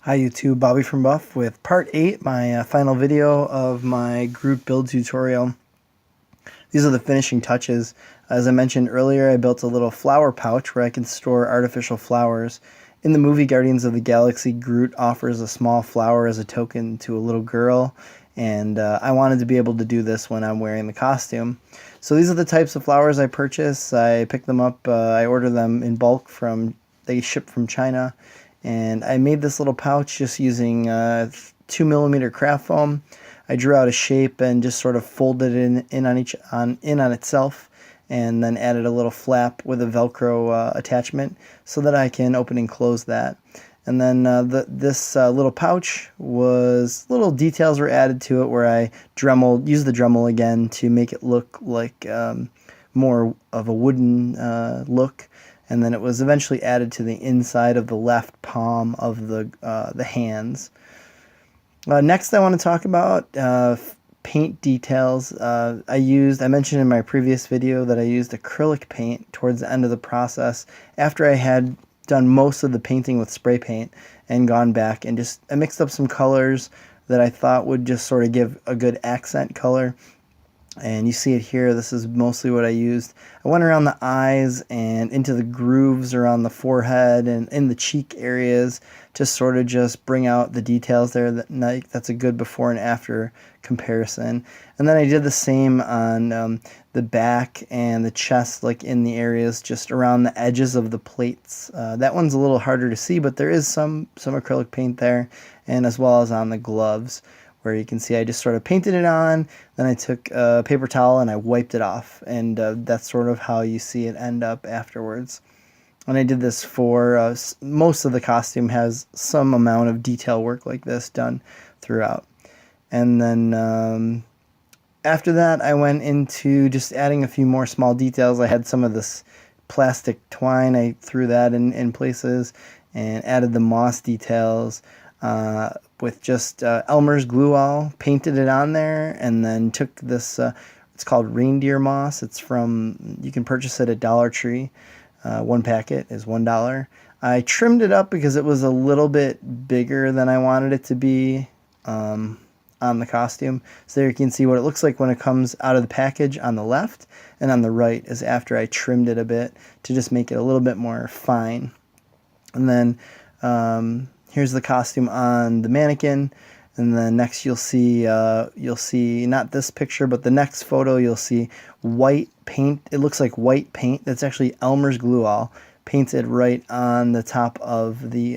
Hi YouTube, Bobby from Buff with part 8, my final video of my Groot build tutorial. These are the finishing touches. As I mentioned earlier, I built a little flower pouch where I can store artificial flowers. In the movie Guardians of the Galaxy, Groot offers a small flower as a token to a little girl, and I wanted to be able to do this when I'm wearing the costume. So these are the types of flowers I purchase. I pick them up, I order them in bulk they ship from China. And I made this little pouch just using 2mm craft foam. I drew out a shape and just sort of folded it in on itself, and then added a little flap with a Velcro attachment so that I can open and close that. And then this little pouch little details were added to it where I used the Dremel again to make it look like more of a wooden look. And then it was eventually added to the inside of the left palm of the hands. Next I want to talk about paint details. I mentioned in my previous video that I used acrylic paint towards the end of the process after I had done most of the painting with spray paint and gone back and I mixed up some colors that I thought would just sort of give a good accent color. And you see it here, this is mostly what I used. I went around the eyes and into the grooves around the forehead and in the cheek areas to sort of just bring out the details there. That's a good before and after comparison. And then I did the same on the back and the chest, like in the areas just around the edges of the plates. That one's a little harder to see, but there is some acrylic paint there, and as well as on the gloves, where you can see I just sort of painted it on, then I took a paper towel and I wiped it off, and that's sort of how you see it end up afterwards. And I did this for most of the costume has some amount of detail work like this done throughout. And then after that I went into just adding a few more small details. I had some of this plastic twine, I threw that in places and added the moss details. With just Elmer's glue all, painted it on there, and then took this, it's called reindeer moss. You can purchase it at Dollar Tree. One packet is $1. I trimmed it up because it was a little bit bigger than I wanted it to be on the costume. So there you can see what it looks like when it comes out of the package on the left, and on the right is after I trimmed it a bit to just make it a little bit more fine. And then here's the costume on the mannequin, and then next you'll see not this picture, but the next photo you'll see white paint. It looks like white paint. That's actually Elmer's glue all painted right on the top of the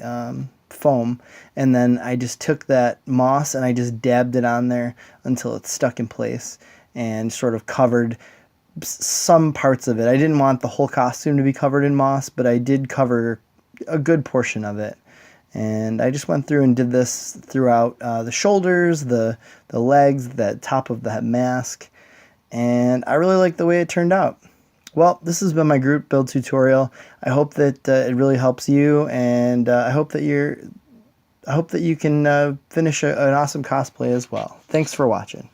foam, and then I just took that moss and I just dabbed it on there until it's stuck in place and sort of covered some parts of it. I didn't want the whole costume to be covered in moss, but I did cover a good portion of it. And I just went through and did this throughout the shoulders, the legs, the top of the mask, and I really like the way it turned out. Well, this has been my Groot build tutorial. I hope that it really helps you, and I hope that you can finish an awesome cosplay as well. Thanks for watching.